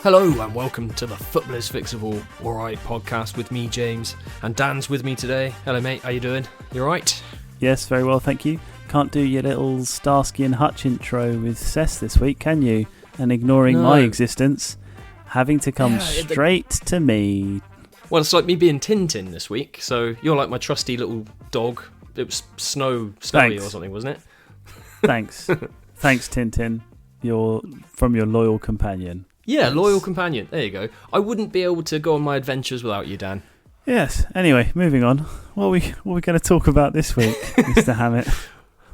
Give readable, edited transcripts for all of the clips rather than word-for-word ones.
Hello and welcome to the Football is Fixable Alright podcast with me, James, and Dan's with me today. Hello mate, how you doing? You alright? Yes, very well, thank you. Can't do your little Starsky and Hutch intro with Cess this week, can you? And ignoring my existence, having to come straight to me. Well, it's like me being Tintin this week, so you're like my trusty little dog. It was Snowy or something, wasn't it? Thanks. Thanks, Tintin. From your loyal companion. Yeah, loyal companion. There you go. I wouldn't be able to go on my adventures without you, Dan. Yes. Anyway, moving on. What are we going to talk about this week, Mr. Hammett?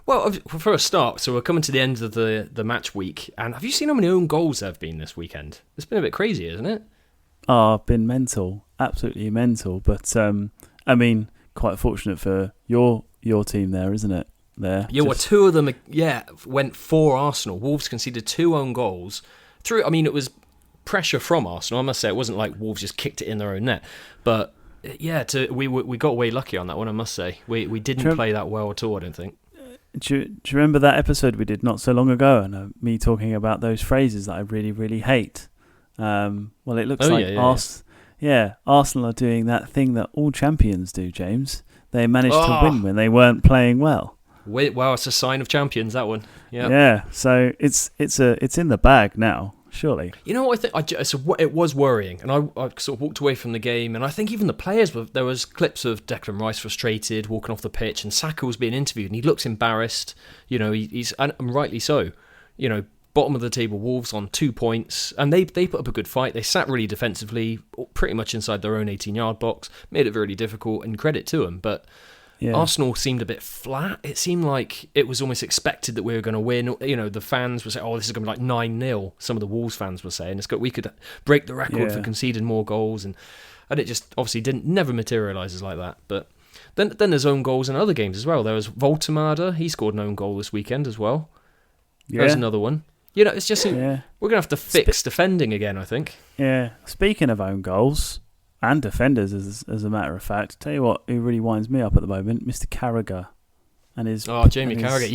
Well, for a start, so we're coming to the end of the match week, and have you seen how many own goals there have been this weekend? It's been a bit crazy, isn't it? Oh, been mental. Absolutely mental. But, I mean, quite fortunate for your team there, isn't it? Well, two of them, went for Arsenal. Wolves conceded 2 own goals. It was pressure from Arsenal. I must say, it wasn't like Wolves just kicked it in their own net. But, yeah, we got away lucky on that one, I must say. We didn't play that well at all, I don't think. Do you remember that episode we did not so long ago, and me talking about those phrases that I really, really hate? Well, it looks Arsenal are doing that thing that all champions do, James. They managed to win when they weren't playing well. Wow, it's a sign of champions, that one. Yeah. Yeah. So it's in the bag now, surely. You know what I think? It was worrying, and I sort of walked away from the game, and I think even the players there was clips of Declan Rice frustrated, walking off the pitch, and Saka was being interviewed, and he looks embarrassed. You know, he's and rightly so. You know, bottom of the table, Wolves on 2 points, and they put up a good fight. They sat really defensively, pretty much inside their own 18-yard box, made it really difficult, and credit to them, but. Yeah. Arsenal seemed a bit flat. It seemed like it was almost expected that we were going to win. You know, the fans were saying, this is going to be like 9-0. Some of the Wolves fans were saying we could break the record for conceding more goals, and it just obviously never materialises like that. But then there's own goals in other games as well. There was Voltemada. He scored an own goal this weekend as well. Yeah. There's another one. You know, it's just we're going to have to fix defending again, I think. Yeah. Speaking of own goals. And defenders, as a matter of fact. Tell you what, who really winds me up at the moment, Mr. Carragher, and his Jamie Carragher.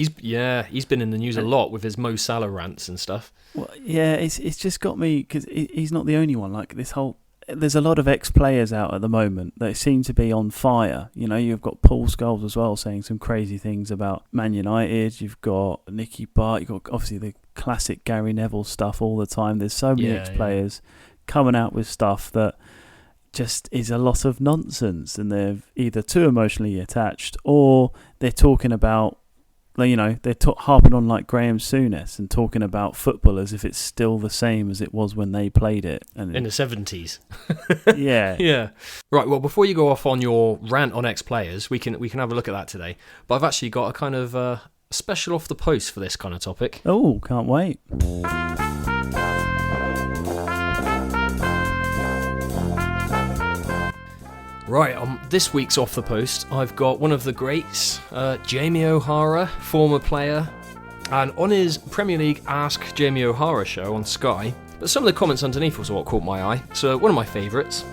He's been in the news a lot with his Mo Salah rants and stuff. Well, yeah, it's just got me because he's not the only one. Like there's a lot of ex-players out at the moment that seem to be on fire. You know, you've got Paul Scholes as well saying some crazy things about Man United. You've got Nicky Butt. You've got obviously the classic Gary Neville stuff all the time. There's so many ex-players coming out with stuff that just is a lot of nonsense, and they're either too emotionally attached or they're talking about, they're harping on like Graham Souness and talking about football as if it's still the same as it was when they played it in the 70s. Yeah. Right. Well, before you go off on your rant on ex-players, we can have a look at that today. But I've actually got a kind of special off the post for this kind of topic. Oh, can't wait. Right, on this week's Off the Post, I've got one of the greats, Jamie O'Hara, former player, and on his Premier League Ask Jamie O'Hara show on Sky, but some of the comments underneath was what caught my eye, so one of my favourites.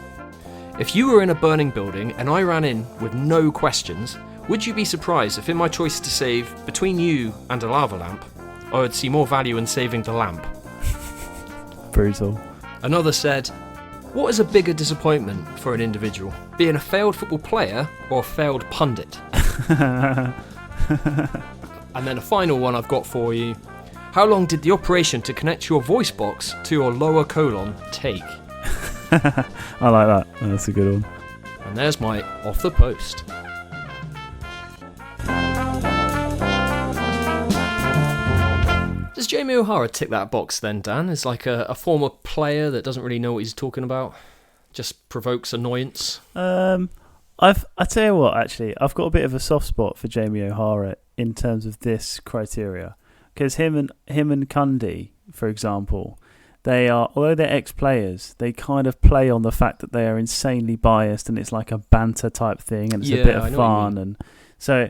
If you were in a burning building and I ran in with no questions, would you be surprised if in my choice to save between you and a lava lamp, I would see more value in saving the lamp? Brutal. Another said, what is a bigger disappointment for an individual? Being a failed football player or a failed pundit? And then a final one I've got for you. How long did the operation to connect your voice box to your lower colon take? I like that. That's a good one. And there's my Off the Post. Does Jamie O'Hara tick that box then, Dan? As like a former player that doesn't really know what he's talking about? Just provokes annoyance? I tell you what, actually, I've got a bit of a soft spot for Jamie O'Hara in terms of this criteria. Because him and Cundy, for example, although they're ex-players, they kind of play on the fact that they are insanely biased and it's like a banter type thing and it's a bit of fun. And so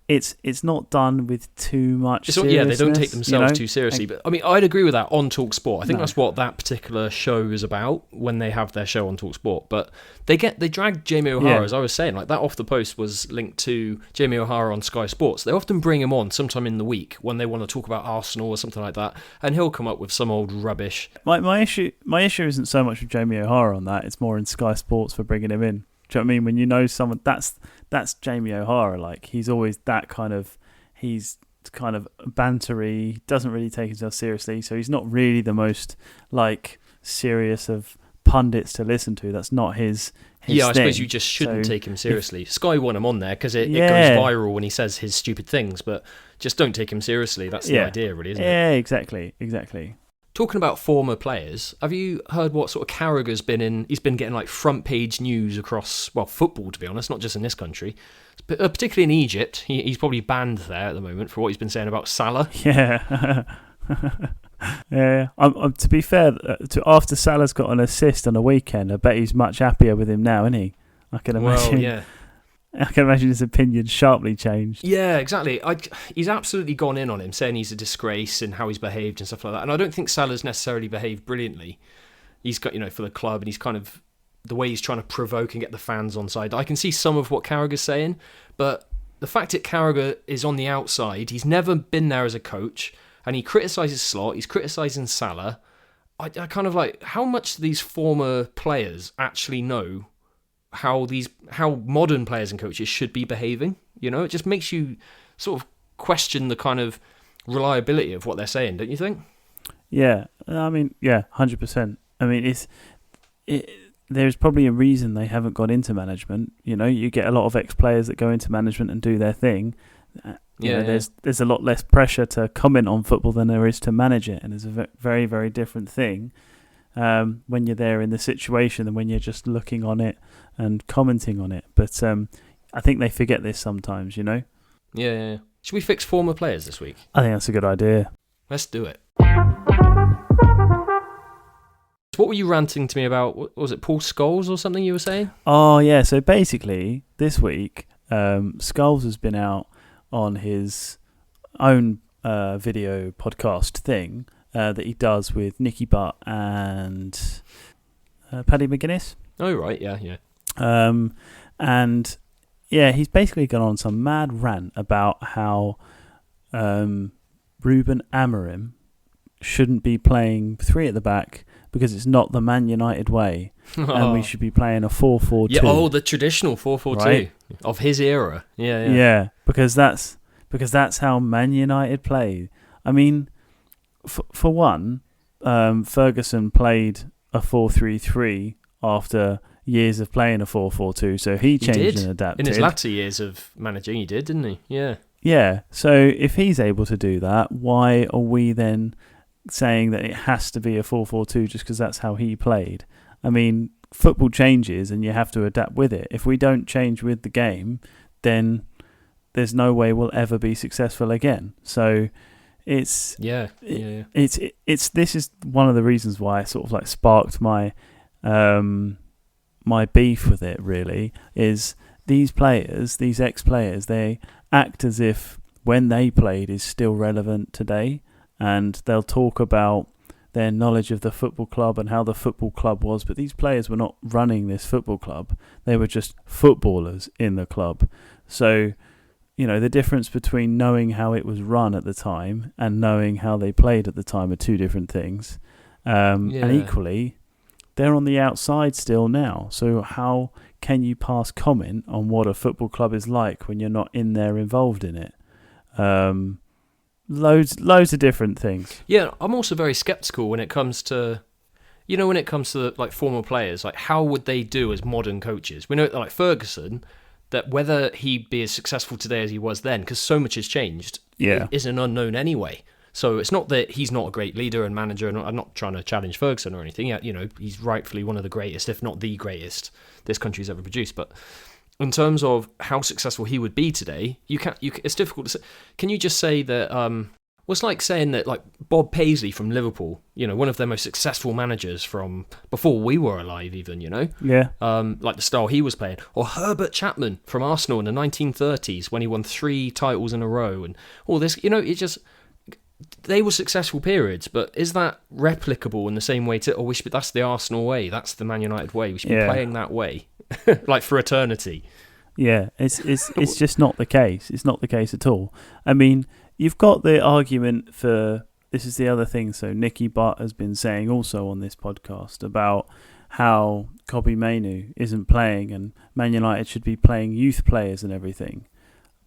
it's not done with too much They seriousness. don't take themselves too seriously. But I mean, I'd agree with that on TalkSport. I think that's what that particular show is about when they have their show on TalkSport. But they drag Jamie O'Hara, as I was saying, like that off the post was linked to Jamie O'Hara on Sky Sports. They often bring him on sometime in the week when they want to talk about Arsenal or something like that, and he'll come up with some old rubbish. My issue isn't so much with Jamie O'Hara on that. It's more in Sky Sports for bringing him in. Do you know what I mean? When you know someone, that's Jamie O'Hara. Like, he's always that kind of, he's kind of bantery, doesn't really take himself seriously. So he's not really the most like serious of pundits to listen to. That's not his thing. I suppose you just shouldn't take him seriously. Sky want him on there because it goes viral when he says his stupid things, but just don't take him seriously. That's the idea, really, isn't it? Yeah, exactly. Talking about former players, have you heard what sort of Carragher's been in? He's been getting like front page news across, well, football, to be honest, not just in this country, but particularly in Egypt. He's probably banned there at the moment for what he's been saying about Salah. Yeah. Yeah. To be fair, after Salah's got an assist on a weekend, I bet he's much happier with him now, isn't he? I can imagine. Well, yeah. I can imagine his opinion sharply changed. Yeah, exactly. He's absolutely gone in on him, saying he's a disgrace and how he's behaved and stuff like that. And I don't think Salah's necessarily behaved brilliantly. He's got, for the club, and he's kind of, the way he's trying to provoke and get the fans on side. I can see some of what Carragher's saying, but the fact that Carragher is on the outside, he's never been there as a coach, and he criticises Slot, he's criticising Salah. I kind of like, how much these former players actually know how modern players and coaches should be behaving. It just makes you sort of question the kind of reliability of what they're saying, don't you think? Yeah, I mean, 100%. I mean, there's probably a reason they haven't got into management. You get a lot of ex-players that go into management and do their thing. There's a lot less pressure to comment on football than there is to manage it, and it's a very, very different thing when you're there in the situation than when you're just looking on it and commenting on it. But I think they forget this sometimes, Yeah. Should we fix former players this week? I think that's a good idea. Let's do it. What were you ranting to me about? What was it, Paul Scholes or something you were saying? Oh, yeah. So basically, this week, Scholes has been out on his own video podcast thing that he does with Nicky Butt and Paddy McGuinness. Oh, right. Yeah. And yeah, he's basically gone on some mad rant about how Ruben Amorim shouldn't be playing 3 at the back because it's not the Man United way, and we should be playing a 4-4-2. Yeah, the traditional 4-4-2 right? Of his era. Yeah, because that's how Man United play. I mean, for one, Ferguson played a 4-3-3 after years of playing a 4-4-2, so he changed and adapted. In his latter years of managing, he did, didn't he? Yeah. Yeah, so if he's able to do that, why are we then saying that it has to be a 4-4-2 just because that's how he played? I mean, football changes and you have to adapt with it. If we don't change with the game, then there's no way we'll ever be successful again. So it's this is one of the reasons why I sort of like sparked my my beef with it, really, is these players, these ex-players, they act as if when they played is still relevant today, and they'll talk about their knowledge of the football club and how the football club was, but these players were not running this football club. They were just footballers in the club. So, the difference between knowing how it was run at the time and knowing how they played at the time are two different things. And equally, they're on the outside still now. So how can you pass comment on what a football club is like when you're not in there involved in it? Loads of different things. Yeah, I'm also very sceptical when it comes to, like former players, like how would they do as modern coaches? We know like Ferguson, that whether he'd be as successful today as he was then, because so much has changed, is an unknown anyway. So it's not that he's not a great leader and manager, and I'm not trying to challenge Ferguson or anything. He's rightfully one of the greatest, if not the greatest, this country's ever produced. But in terms of how successful he would be today, it's difficult to say. Can you just say that? Well, it's like saying that, like, Bob Paisley from Liverpool, one of their most successful managers from before we were alive even, Yeah. like the style he was playing. Or Herbert Chapman from Arsenal in the 1930s when he won 3 titles in a row and all this, it's just... They were successful periods, but is that replicable in the same way that's the Arsenal way, that's the Man United way, we should be playing that way, like for eternity. Yeah, it's just not the case. It's not the case at all. I mean, you've got the argument for, this is the other thing, so Nicky Butt has been saying also on this podcast about how Kobbie Mainoo isn't playing and Man United should be playing youth players and everything.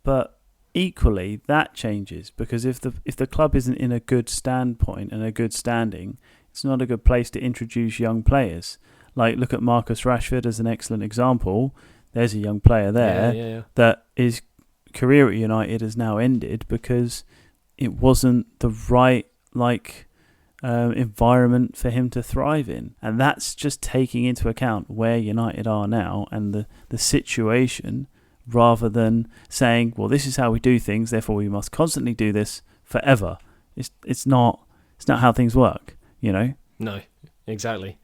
But equally, that changes, because if the club isn't in a good standpoint and a good standing, it's not a good place to introduce young players. Like, look at Marcus Rashford as an excellent example. There's a young player there that his career at United has now ended because it wasn't the right environment for him to thrive in. And that's just taking into account where United are now and the situation, rather than saying, well, this is how we do things, therefore we must constantly do this forever. It's not how things work, No, exactly.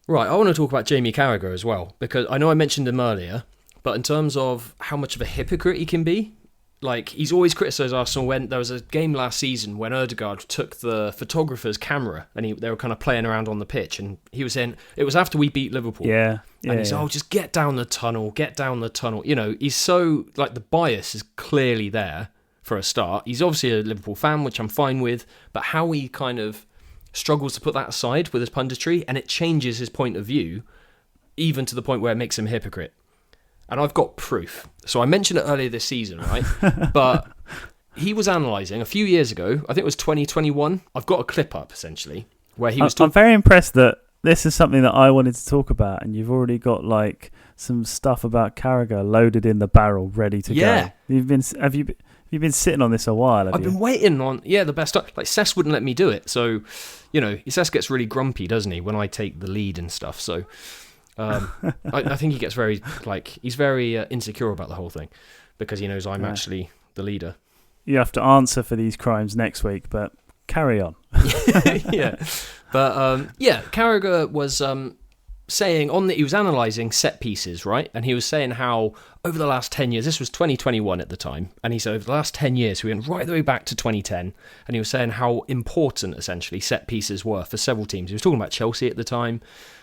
Right, I want to talk about Jamie Carragher as well, because I know I mentioned him earlier, but in terms of how much of a hypocrite he can be, like, he's always criticised Arsenal. When there was a game last season when Ødegaard took the photographer's camera and they were kind of playing around on the pitch, and he was saying, it was after we beat Liverpool. And he said, just get down the tunnel. He's so, like, the bias is clearly there for a start. He's obviously a Liverpool fan, which I'm fine with, but how he kind of struggles to put that aside with his punditry, and it changes his point of view, even to the point where it makes him a hypocrite. And I've got proof. So I mentioned it earlier this season, right? But he was analysing a few years ago, I think it was 2021. I've got a clip up, essentially, where he was talking... I'm very impressed that this is something that I wanted to talk about, and you've already got, like, some stuff about Carragher loaded in the barrel, ready to go. Have you been sitting on this a while? I've been waiting on, the best time. Like, Cess wouldn't let me do it. So, Cess gets really grumpy, doesn't he, when I take the lead and stuff. So, I think he gets very, he's very insecure about the whole thing because he knows I'm actually the leader. You have to answer for these crimes next week, but carry on. Yeah. But, Carragher was saying he was analysing set pieces, right? And he was saying how over the last 10 years, this was 2021 at the time, and he said over the last 10 years, we went right the way back to 2010, and he was saying how important, essentially, set pieces were for several teams. He was talking about Chelsea at the time,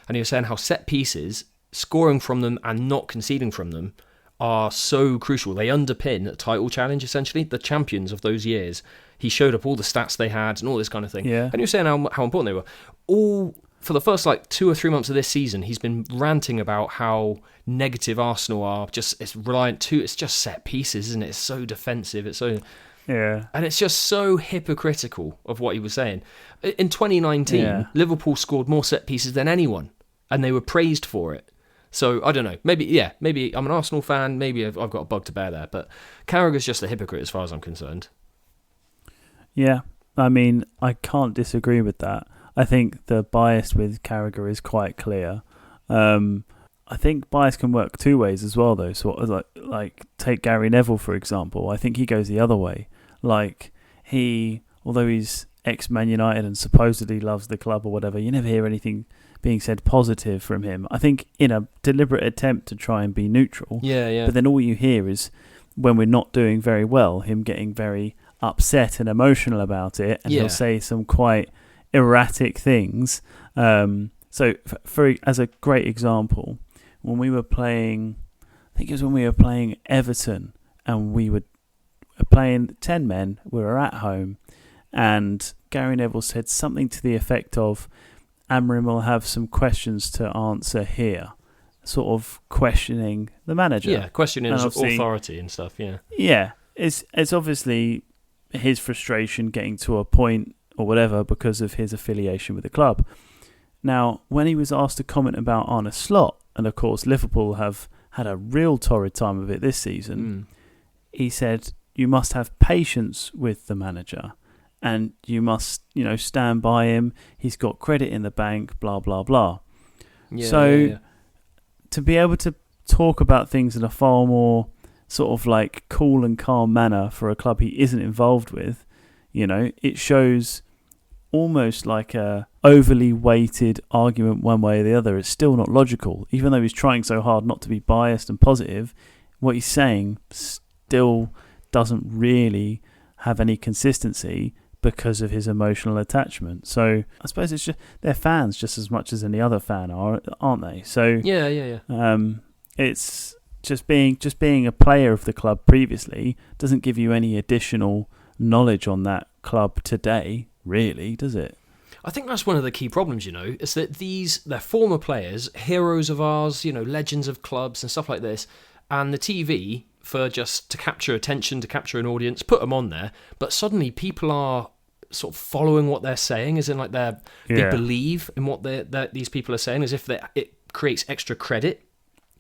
and he was saying how set pieces, scoring from them and not conceding from them, are so crucial. They underpin a title challenge, essentially. The champions of those years, he showed up all the stats they had and all this kind of thing. Yeah. And he was saying how important they were. All for the first 2 or 3 months of this season, he's been ranting about how negative Arsenal are. It's reliant too. It's just set pieces, isn't it? It's so defensive. It's so and it's just so hypocritical of what he was saying. In 2019, Liverpool scored more set pieces than anyone, and they were praised for it. So I don't know. Maybe I'm an Arsenal fan. Maybe I've got a bug to bear there. But Carragher's just a hypocrite as far as I'm concerned. Yeah, I mean, I can't disagree with that. I think the bias with Carragher is quite clear. I think bias can work two ways as well, though. So, like take Gary Neville for example. I think he goes the other way. Like although he's ex-Man United and supposedly loves the club or whatever, you never hear anything being said positive from him. I think in a deliberate attempt to try and be neutral. Yeah. But then all you hear is when we're not doing very well, him getting very upset and emotional about it, and he'll say some quite erratic things. So as a great example, when we were playing, I think it was when we were playing Everton, and we were playing 10 men, we were at home, and Gary Neville said something to the effect of, Amorim will have some questions to answer here, sort of questioning the manager. Yeah, questioning his authority and stuff, Yeah, it's obviously his frustration getting to a point or whatever because of his affiliation with the club. Now, when he was asked to comment about Arne Slot, and of course Liverpool have had a real torrid time of it this season, he said, you must have patience with the manager and you must, stand by him. He's got credit in the bank, blah, blah, blah. To be able to talk about things in a far more sort of cool and calm manner for a club he isn't involved with, It shows almost like a overly weighted argument one way or the other. It's still not logical, even though he's trying so hard not to be biased and positive. What he's saying still doesn't really have any consistency because of his emotional attachment. So I suppose it's just they're fans just as much as any other fan aren't they? So yeah. It's just being a player of the club previously doesn't give you any additional knowledge on that club today, really, does it? I think that's one of the key problems, is that they're former players, heroes of ours, legends of clubs and stuff like this, and the TV, for just to capture attention, to capture an audience, put them on there, but suddenly people are sort of following what they're saying, as in like they believe in what these people are saying, as if it creates extra credit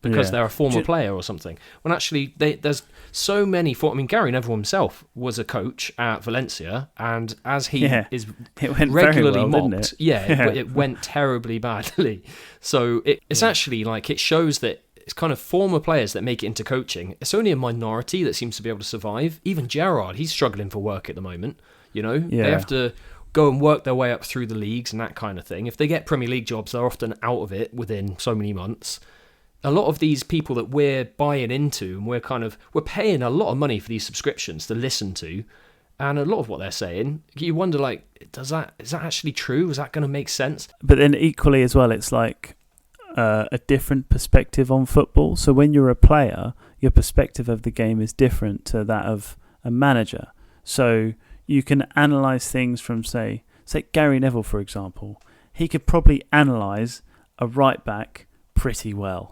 because they're a former player or something. When actually there's so many. Gary Neville himself was a coach at Valencia, and as he is regularly mocked, it went terribly badly. So it's actually like it shows that it's kind of former players that make it into coaching. It's only a minority that seems to be able to survive. Even Gerrard, he's struggling for work at the moment. They have to go and work their way up through the leagues and that kind of thing. If they get Premier League jobs, they're often out of it within so many months. A lot of these people that we're buying into, and we're paying a lot of money for these subscriptions to listen to, and a lot of what they're saying, you wonder, like, is that actually true? Is that going to make sense? But then equally as well, it's like a different perspective on football. So when you're a player, your perspective of the game is different to that of a manager. So you can analyse things from, say Gary Neville, for example. He could probably analyse a right back pretty well.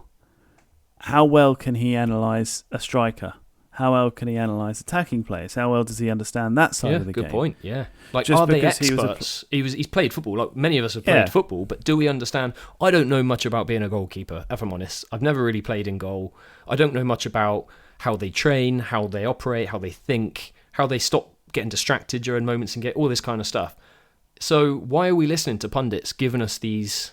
How well can he analyse a striker? How well can he analyse attacking players? How well does he understand that side of the game? Good point, yeah. Like, Just are they because experts? He's played football. Like, many of us have played football, but do we understand? I don't know much about being a goalkeeper, if I'm honest. I've never really played in goal. I don't know much about how they train, how they operate, how they think, how they stop getting distracted during moments and get all this kind of stuff. So why are we listening to pundits giving us these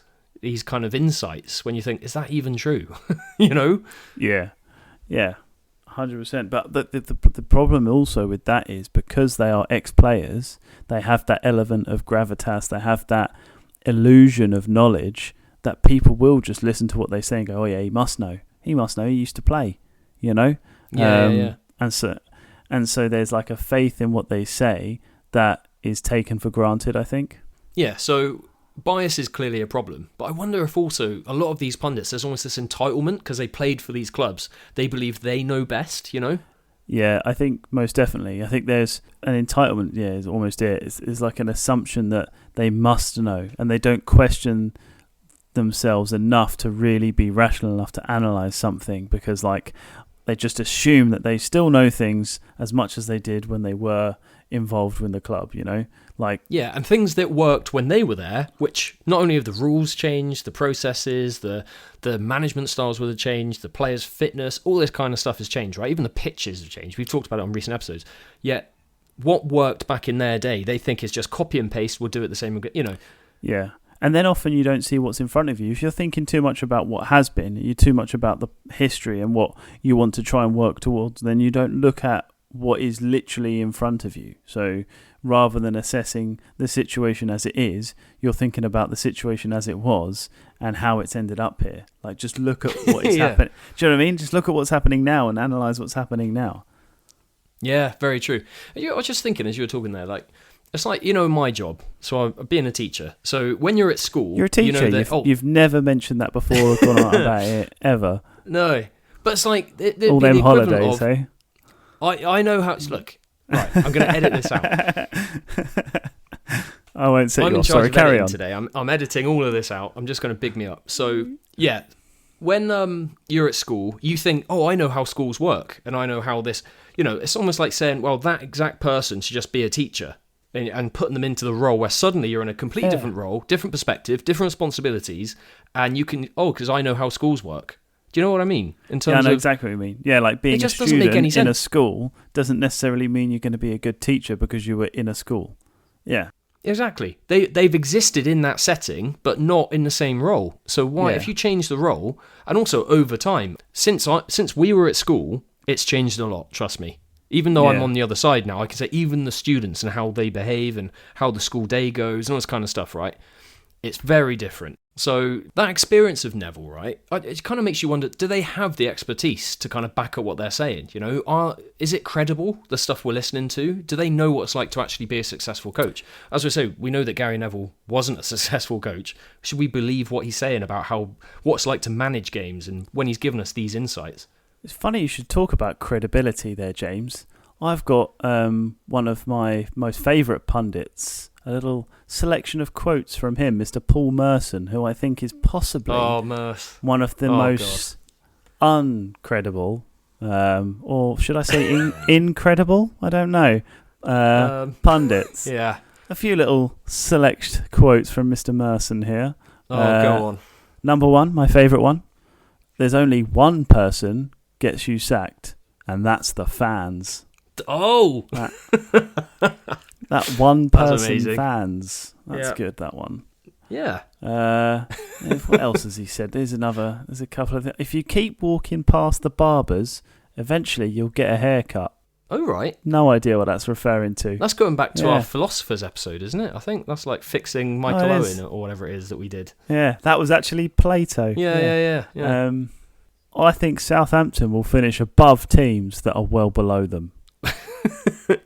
kind of insights when you think, is that even true? Yeah, 100%. But the problem also with that is because they are ex-players, they have that element of gravitas, they have that illusion of knowledge that people will just listen to what they say and go, oh yeah, he must know, he used to play, Yeah. And so there's like a faith in what they say that is taken for granted, I think. Yeah, so bias is clearly a problem, but I wonder if also a lot of these pundits, there's almost this entitlement because they played for these clubs. They believe they know best, Yeah, I think most definitely. I think there's an entitlement, is almost it. It's like an assumption that they must know, and they don't question themselves enough to really be rational enough to analyse something, because like they just assume that they still know things as much as they did when they were involved with the club, and things that worked when they were there, which not only have the rules changed, the processes, the management styles would have changed, the players' fitness, all this kind of stuff has changed, right? Even the pitches have changed. We've talked about it on recent episodes. Yet what worked back in their day, they think is just copy and paste, we'll do it the same, Yeah. And then often you don't see what's in front of you. If you're thinking too much about what has been, you're too much about the history and what you want to try and work towards, then you don't look at what is literally in front of you. So rather than assessing the situation as it is, you're thinking about the situation as it was and how it's ended up here. Like, just look at what is happening. Do you know what I mean? Just look at what's happening now and analyse what's happening now. Yeah, very true. I was just thinking as you were talking there, like, it's like, my job. So I'm being a teacher. So when you're at school, you're a teacher. You've never mentioned that before or gone on about it ever. No, but it's like all them holidays, hey? I know how. Look, right. I'm going to edit this out. I won't say. I'm in charge Sorry, of carry editing on. Today. I'm editing all of this out. I'm just going to big me up. So yeah, when you're at school, you think, oh, I know how schools work, and I know how this. It's almost like saying, well, that exact person should just be a teacher. And putting them into the role where suddenly you're in a completely different role, different perspective, different responsibilities, and you can, because I know how schools work. Do you know what I mean? In terms I know of, exactly what you mean. Yeah, like being a student in a school doesn't necessarily mean you're going to be a good teacher because you were in a school. Yeah. Exactly. They've existed in that setting, but not in the same role. So why, if you change the role, and also over time, since we were at school, it's changed a lot, trust me. Even though I'm Yeah. on the other side now, I can say even the students and how they behave and how the school day goes and all this kind of stuff, right? It's very different. So that experience of Neville, right? It kind of makes you wonder: do they have the expertise to kind of back up what they're saying? You know, is it credible, the stuff we're listening to? Do they know what it's like to actually be a successful coach? As we say, we know that Gary Neville wasn't a successful coach. Should we believe what he's saying about what it's like to manage games and when he's given us these insights? It's funny you should talk about credibility there, James. I've got one of my most favourite pundits, a little selection of quotes from him, Mr. Paul Merson, who I think is possibly one of the most uncredible, or should I say incredible? I don't know. Pundits. Yeah. A few little select quotes from Mr. Merson here. Go on. Number one, my favourite one. There's only one person gets you sacked, and that's the fans. Oh! That one person amazing. fans. That's Yeah. good, that one. Yeah. What else has he said? There's a couple of... If you keep walking past the barbers, eventually you'll get a haircut. Oh, right. No idea what that's referring to. That's going back to Yeah. our philosophers episode, isn't it? I think that's like fixing Michael it is. Owen or whatever it is that we did. Yeah, that was actually Plato. Yeah. I think Southampton will finish above teams that are well below them.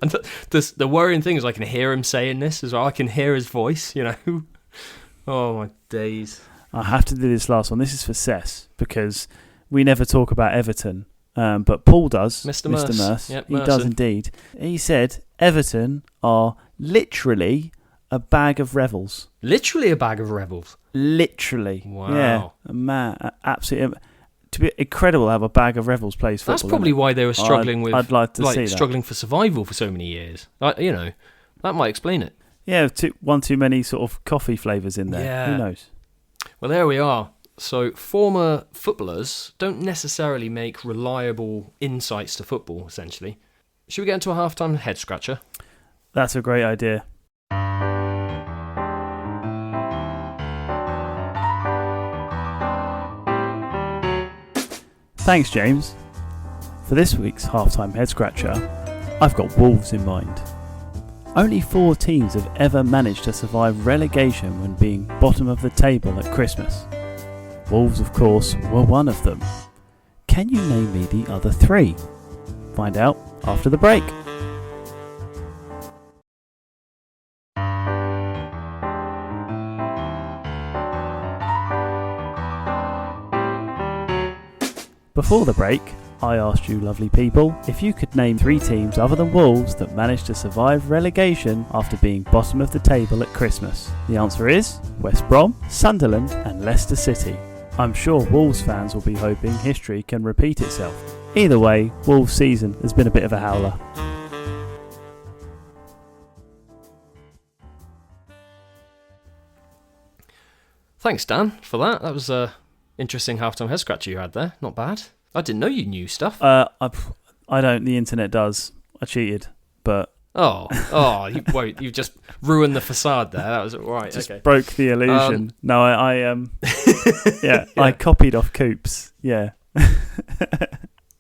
And the worrying thing is I can hear him saying this as well. I can hear his voice, you know. Oh, my days. I have to do this last one. This is for Cess, because we never talk about Everton, but Paul does. Mr. Merce. Yep, he Merson. does indeed. He said Everton are literally a bag of revels. Literally a bag of rebels. Literally. Wow. Yeah, man, absolutely. To be incredible how a bag of revels plays football. That's probably why they were struggling I'd like to see that. struggling for survival for so many years. You know, that might explain it. Yeah, one too many sort of coffee flavours in there. Yeah. Who knows? Well, there we are. So former footballers don't necessarily make reliable insights to football, essentially. Should we get into a halftime head scratcher? That's a great idea. Thanks, James. For this week's halftime head scratcher, I've got Wolves in mind. Only 4 teams have ever managed to survive relegation when being bottom of the table at Christmas. Wolves, of course, were one of them. Can you name me the other 3? Find out after the break. Before the break, I asked you lovely people if you could name 3 teams other than Wolves that managed to survive relegation after being bottom of the table at Christmas. The answer is West Brom, Sunderland and Leicester City. I'm sure Wolves fans will be hoping history can repeat itself. Either way, Wolves' season has been a bit of a howler. Thanks, Dan, for that. That was a interesting halftime head scratcher you had there. Not bad. I didn't know you knew stuff. I don't. The internet does. I cheated, but You just ruined the facade there. That was right. just Okay. broke the illusion. No, yeah, I copied off Coops. Yeah.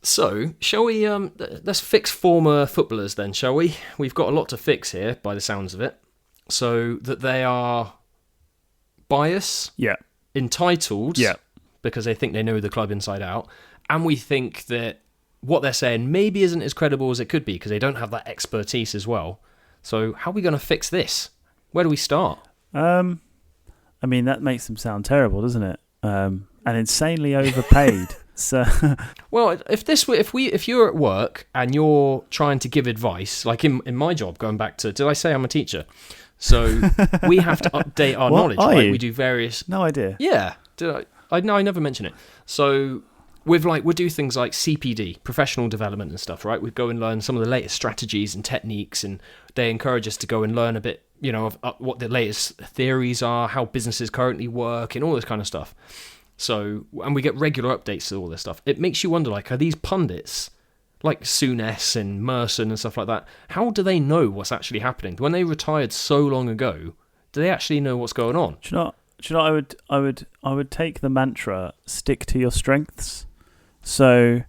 So, shall we? Let's fix former footballers then, shall we? We've got a lot to fix here, by the sounds of it. So that they are biased, Yeah. entitled, Yeah. because they think they know the club inside out, and we think that what they're saying maybe isn't as credible as it could be because they don't have that expertise as well. So how are we going to fix this? Where do we start? I mean, that makes them sound terrible, doesn't it? And insanely overpaid. So Well, if you're at work and you're trying to give advice, like in my job, going back to, did I say I'm a teacher? So we have to update our What knowledge, are right? you? We do various. no idea. Yeah, I never mention it. So we do things like CPD, professional development and stuff, right? We go and learn some of the latest strategies and techniques, and they encourage us to go and learn a bit, you know, of what the latest theories are, how businesses currently work, and all this kind of stuff. So, and we get regular updates to all this stuff. It makes you wonder, like, are these pundits, like Souness and Merson and stuff like that, how do they know what's actually happening? When they retired so long ago, do they actually know what's going on? Do you know, I would take the mantra, stick to your strengths. So,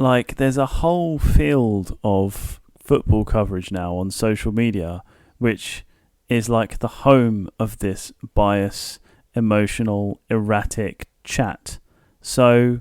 like there's a whole field of football coverage now on social media, which is like the home of this bias, emotional, erratic chat. So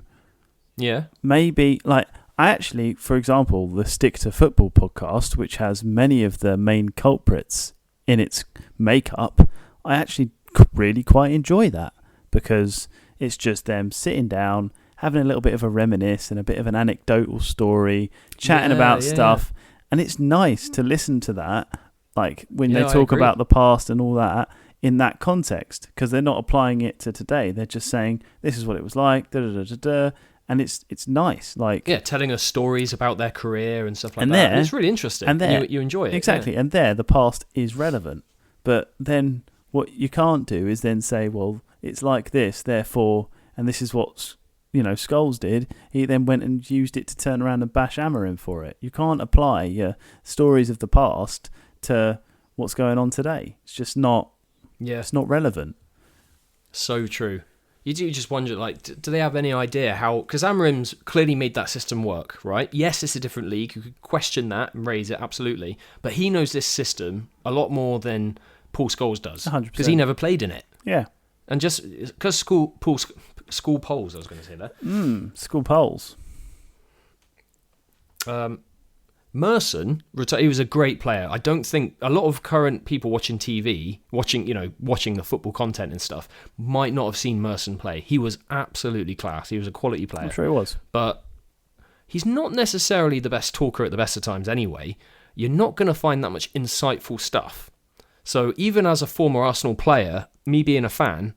Yeah. maybe, like, I actually, for example, the Stick to Football podcast, which has many of the main culprits in its makeup, I actually really quite enjoy that, because it's just them sitting down, having a little bit of a reminisce and a bit of an anecdotal story, chatting about stuff. And it's nice to listen to that, like when they talk about the past and all that in that context, because they're not applying it to today. They're just saying, this is what it was like, da-da-da-da-da. And it's nice, like telling us stories about their career and stuff like and that. There, it's really interesting. And you enjoy it. Exactly. And there, the past is relevant. But then what you can't do is then say, well, it's like this, therefore, and this is what Scholes did. He then went and used it to turn around and bash Amorim for it. You can't apply your stories of the past to what's going on today. It's just not. Yeah, it's not relevant. So true. You do just wonder, like, do they have any idea how... Because Amorim's clearly made that system work, right? Yes, it's a different league. You could question that and raise it, absolutely. But he knows this system a lot more than Paul Scholes does. 100%. Because he never played in it. Yeah. And just... Because school polls, I was going to say that. School polls. Merson, he was a great player. I don't think a lot of current people watching TV, watching the football content and stuff, might not have seen Merson play. He was absolutely class. He was a quality player. I'm sure he was. But he's not necessarily the best talker at the best of times anyway. You're not going to find that much insightful stuff. So even as a former Arsenal player, me being a fan,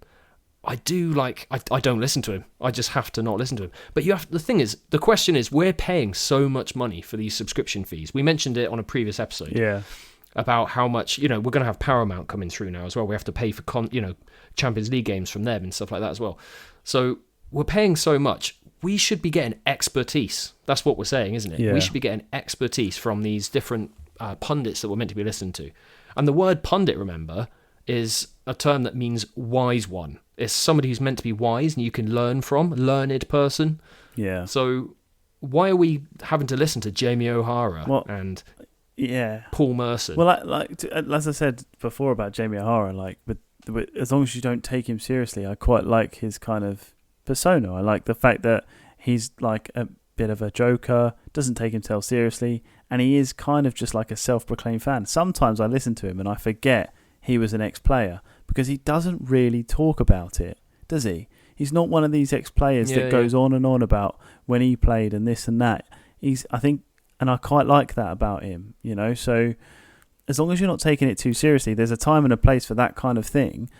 I don't listen to him. I just have to not listen to him. But the question is, we're paying so much money for these subscription fees. We mentioned it on a previous episode. Yeah. About how much, we're going to have Paramount coming through now as well. We have to pay for, Champions League games from them and stuff like that as well. So we're paying so much. We should be getting expertise. That's what we're saying, isn't it? Yeah. We should be getting expertise from these different pundits that we're meant to be listening to. And the word pundit, remember, is a term that means wise one. It's somebody who's meant to be wise and you can learn from, learned person. Yeah. So why are we having to listen to Jamie O'Hara and Paul Merson? Well, as I said before about Jamie O'Hara, like, but as long as you don't take him seriously, I quite like his kind of persona. I like the fact that he's like a bit of a joker, doesn't take himself seriously, and he is kind of just like a self-proclaimed fan. Sometimes I listen to him and I forget he was an ex-player, because he doesn't really talk about it, does he? He's not one of these ex-players that goes on and on about when he played and this and that. And I quite like that about him, So as long as you're not taking it too seriously, there's a time and a place for that kind of thing.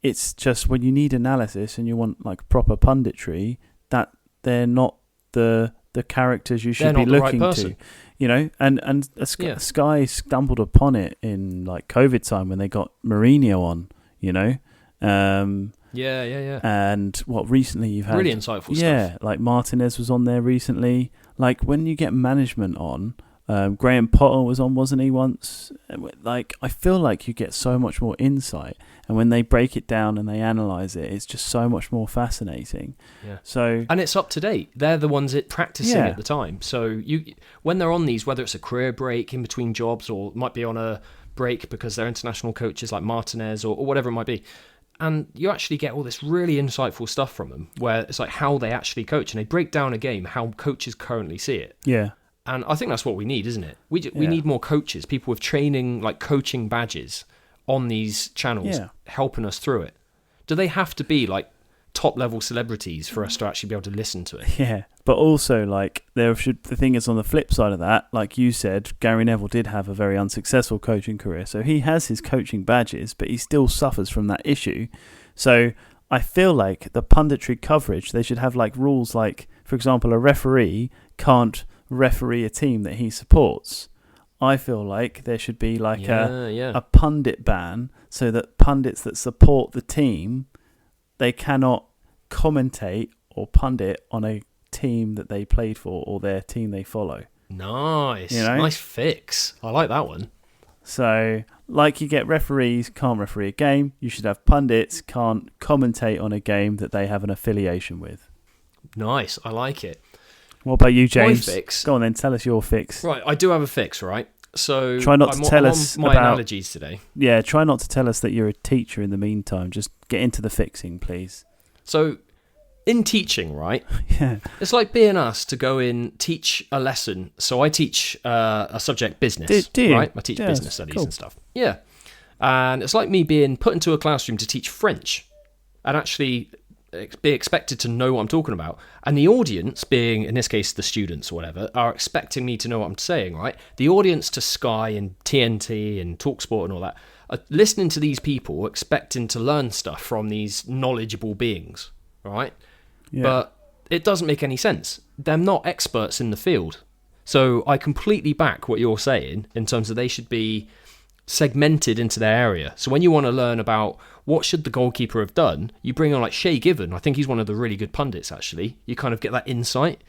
It's just when you need analysis and you want like proper punditry, that they're not the characters you should be looking to. And Sky stumbled upon it in like COVID time when they got Mourinho on, And what recently you've had really insightful stuff. Yeah, like Martinez was on there recently. Like when you get management on, Graham Potter was on, wasn't he, once? Like I feel like you get so much more insight, and when they break it down and they analyse it, it's just so much more fascinating. Yeah. So and it's up to date. They're the ones practicing at the time. So when they're on these, whether it's a career break in between jobs or might be on a break because they're international coaches like Martinez or whatever it might be, and you actually get all this really insightful stuff from them, where it's like how they actually coach, and they break down a game, how coaches currently see it. Yeah. And I think that's what we need, isn't it? We need more coaches, people with training, like coaching badges on these channels, helping us through it. Do they have to be like top level celebrities for us to actually be able to listen to it? Yeah, but also like the thing is, on the flip side of that, like you said, Gary Neville did have a very unsuccessful coaching career, so he has his coaching badges, but he still suffers from that issue. So I feel like the punditry coverage, they should have like rules, like for example, a referee can't referee a team that he supports. I feel like there should be like a pundit ban, so that pundits that support the team, they cannot commentate or pundit on a team that they played for or their team they follow. Nice. Nice fix. I like that one. So, like you get referees can't referee a game, you should have pundits can't commentate on a game that they have an affiliation with. Nice. I like it. What about you, James? My fix. Go on then, tell us your fix. Right, I do have a fix, right? So try not to tell us my about analogies today. Yeah, try not to tell us that you're a teacher in the meantime. Just get into the fixing, please. So, in teaching, right? Yeah. It's like being asked to go in, teach a lesson. So I teach a subject, business. Do you? Right? I teach business studies cool. and stuff. Yeah. And it's like me being put into a classroom to teach French and actually be expected to know what I'm talking about. And the audience, being, in this case, the students or whatever, are expecting me to know what I'm saying, right? The audience to Sky and TNT and TalkSport and all that are listening to these people, expecting to learn stuff from these knowledgeable beings, right? Yeah. But it doesn't make any sense. They're not experts in the field. So I completely back what you're saying in terms of they should be segmented into their area. So when you want to learn about what should the goalkeeper have done, you bring on like Shay Given. I think he's one of the really good pundits, actually. You kind of get that insight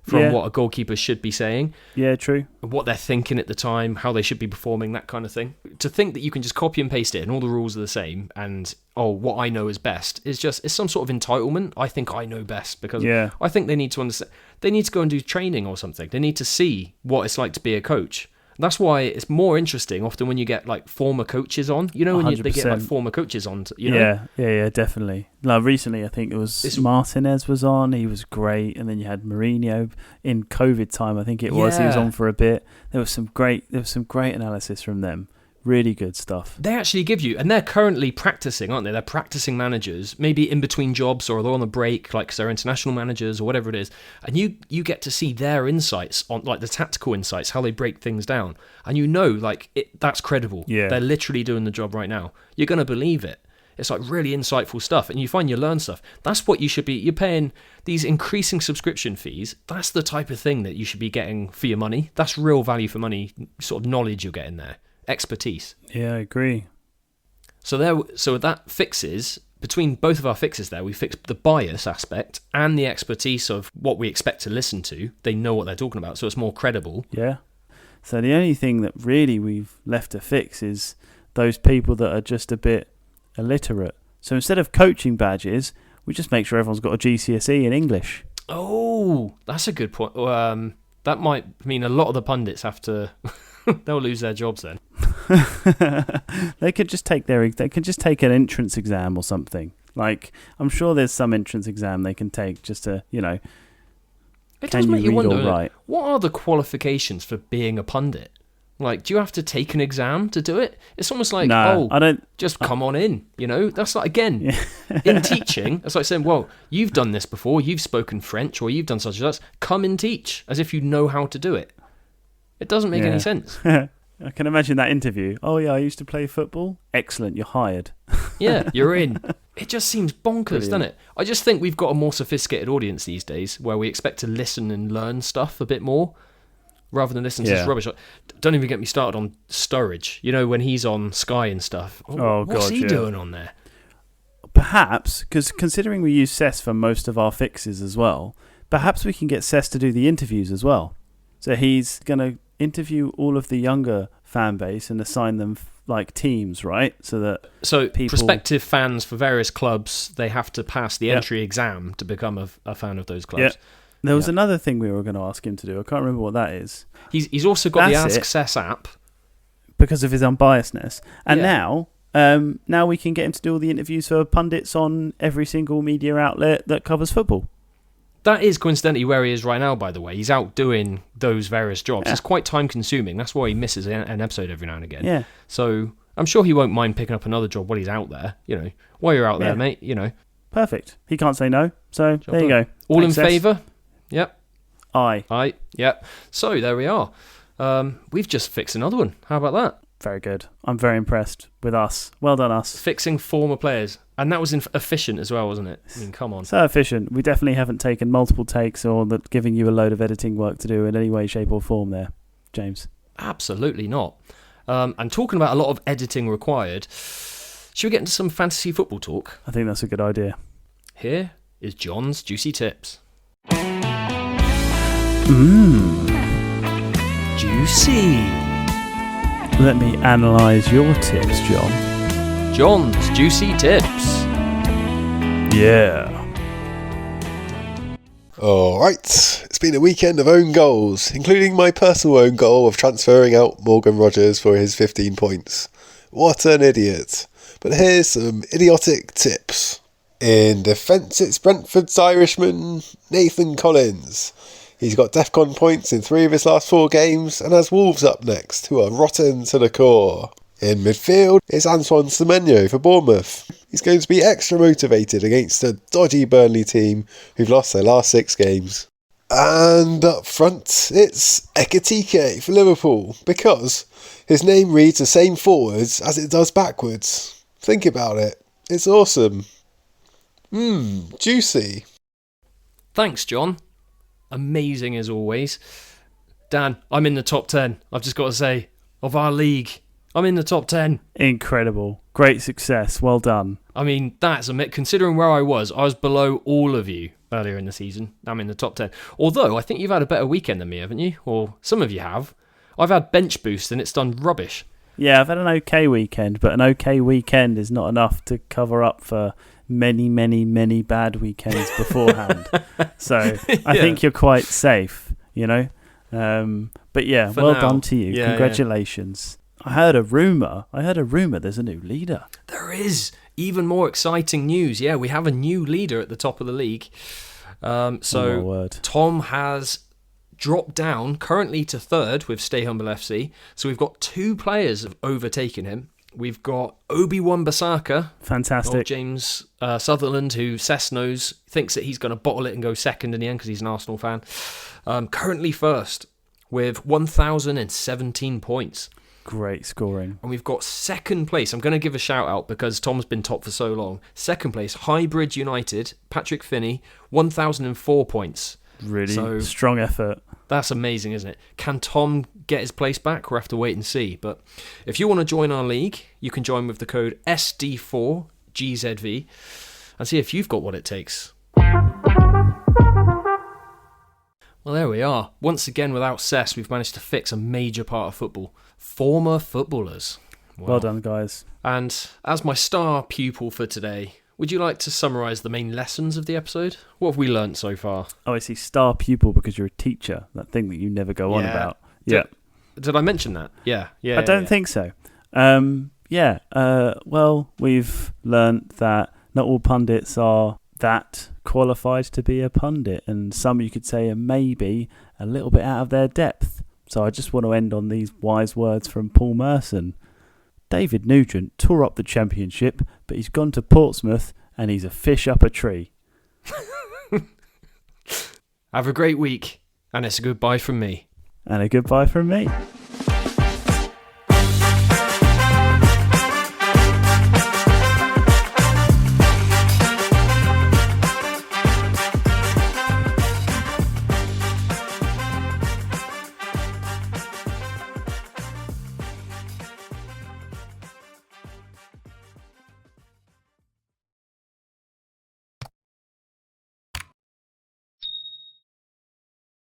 from what a goalkeeper should be saying. Yeah, true. What they're thinking at the time, how they should be performing, that kind of thing. To think that you can just copy and paste it and all the rules are the same and, what I know is best is just, it's some sort of entitlement. I think I know best because I think they need to understand. They need to go and do training or something. They need to see what it's like to be a coach. That's why it's more interesting often when you get like former coaches on. You know, when they get like former coaches on. You know? Yeah, definitely. Like recently, I think it was Martinez was on. He was great, and then you had Mourinho in COVID time. I think it was. He was on for a bit. There was some great analysis from them. Really good stuff. They actually give you, and they're currently practicing, aren't they? They're practicing managers, maybe in between jobs or they're on a break, like 'cause they're international managers or whatever it is. And you get to see their insights on, like the tactical insights, how they break things down. And that's credible. Yeah. They're literally doing the job right now. You're going to believe it. It's like really insightful stuff, and you find you learn stuff. That's what you should be. You're paying these increasing subscription fees. That's the type of thing that you should be getting for your money. That's real value for money, sort of knowledge you're getting there. Expertise. Yeah, I agree. So that fixes, between both of our fixes there, we fixed the bias aspect and the expertise of what we expect to listen to. They know what they're talking about, so it's more credible. Yeah. So the only thing that really we've left to fix is those people that are just a bit illiterate. So instead of coaching badges, we just make sure everyone's got a GCSE in English. Oh, that's a good point. That might mean a lot of the pundits have to... They'll lose their jobs then. They could just take an entrance exam or something. Like, I'm sure there's some entrance exam they can take just to, it does make you wonder, right? What are the qualifications for being a pundit? Like, do you have to take an exam to do it? It's almost like, just come on in, That's like, again, in teaching, it's like saying, well, you've done this before, you've spoken French, or you've done such and such, come and teach, as if you know how to do it. It doesn't make any sense. I can imagine that interview. Oh, yeah, I used to play football. Excellent, you're hired. Yeah, you're in. It just seems bonkers, doesn't it? I just think we've got a more sophisticated audience these days where we expect to listen and learn stuff a bit more rather than listen to this rubbish. Don't even get me started on Sturridge. When he's on Sky and stuff. What's he doing on there? Perhaps, because considering we use Cess for most of our fixes as well, perhaps we can get Cess to do the interviews as well. So he's going to interview all of the younger fan base and assign them like teams, right? So prospective fans for various clubs, they have to pass the entry exam to become a fan of those clubs. Yeah. There was another thing we were going to ask him to do. I can't remember what that is. He's also got the Ask Cess app because of his unbiasedness. And now we can get him to do all the interviews for pundits on every single media outlet that covers football. That is coincidentally where he is right now, by the way. He's out doing those various jobs. Yeah. It's quite time-consuming. That's why he misses an episode every now and again. Yeah. So I'm sure he won't mind picking up another job while he's out there. While you're out there, mate, Perfect. He can't say no. So there you go. All in favour? Yep. Aye. Yep. So there we are. We've just fixed another one. How about that? Very good. I'm very impressed with us. Well done, us. Fixing former players. And that was efficient as well, wasn't it? I mean, come on. So efficient. We definitely haven't taken multiple takes or giving you a load of editing work to do in any way, shape or form there, James. Absolutely not. And talking about a lot of editing required, should we get into some fantasy football talk? I think that's a good idea. Here is John's Juicy Tips. Juicy. Let me analyse your tips, John. John's Juicy Tips. Yeah. Alright, it's been a weekend of own goals, including my personal own goal of transferring out Morgan Rogers for his 15 points. What an idiot. But here's some idiotic tips. In defence, it's Brentford's Irishman, Nathan Collins. He's got DEFCON points in 3 of his last 4 games and has Wolves up next, who are rotten to the core. In midfield, it's Antoine Semenyo for Bournemouth. He's going to be extra motivated against a dodgy Burnley team who've lost their last 6 games. And up front, it's Ekitike for Liverpool, because his name reads the same forwards as it does backwards. Think about it. It's awesome. Juicy. Thanks, John. Amazing as always. Dan, I'm in the top 10. I've just got to say, of our league, I'm in the top 10. Incredible. Great success. Well done. I mean, that's considering where I was below all of you earlier in the season. I'm in the top 10. Although, I think you've had a better weekend than me, haven't you? Or some of you have. I've had bench boost and it's done rubbish. Yeah, I've had an okay weekend, but an okay weekend is not enough to cover up for many, many, many bad weekends beforehand. So I think you're quite safe, you know. But yeah, For well now. done to you. Yeah, Congratulations. I heard a rumour there's a new leader. There is even more exciting news. Yeah, we have a new leader at the top of the league. Oh, my word. Tom has dropped down currently to 3rd with Stay Humble FC. So we've got 2 players have overtaken him. We've got Obi-Wan Bissaka. Fantastic. James Sutherland, who Cess knows, thinks that he's going to bottle it and go second in the end because he's an Arsenal fan. Currently 1st with 1,017 points. Great scoring. And we've got 2nd place. I'm going to give a shout out because Tom's been top for so long. 2nd place, Highbridge United, Patrick Finney, 1,004 points. Really strong effort. That's amazing, isn't it? Can Tom get his place back? We'll have to wait and see. But if you want to join our league, you can join with the code SD4GZV and see if you've got what it takes. Well, there we are. Once again, without Cess, we've managed to fix a major part of football. Former footballers. Wow. Well done, guys. And as my star pupil for today, would you like to summarise the main lessons of the episode? What have we learnt so far? Oh, I see. Star pupil because you're a teacher. That thing that you never go on about. Yeah. Did I mention that? Yeah. I don't think so. Well, we've learnt that not all pundits are that qualified to be a pundit, and some you could say are maybe a little bit out of their depth. So I just want to end on these wise words from Paul Merson. David Nugent tore up the Championship, but he's gone to Portsmouth and he's a fish up a tree. Have a great week, and it's a goodbye from me. And a goodbye from me.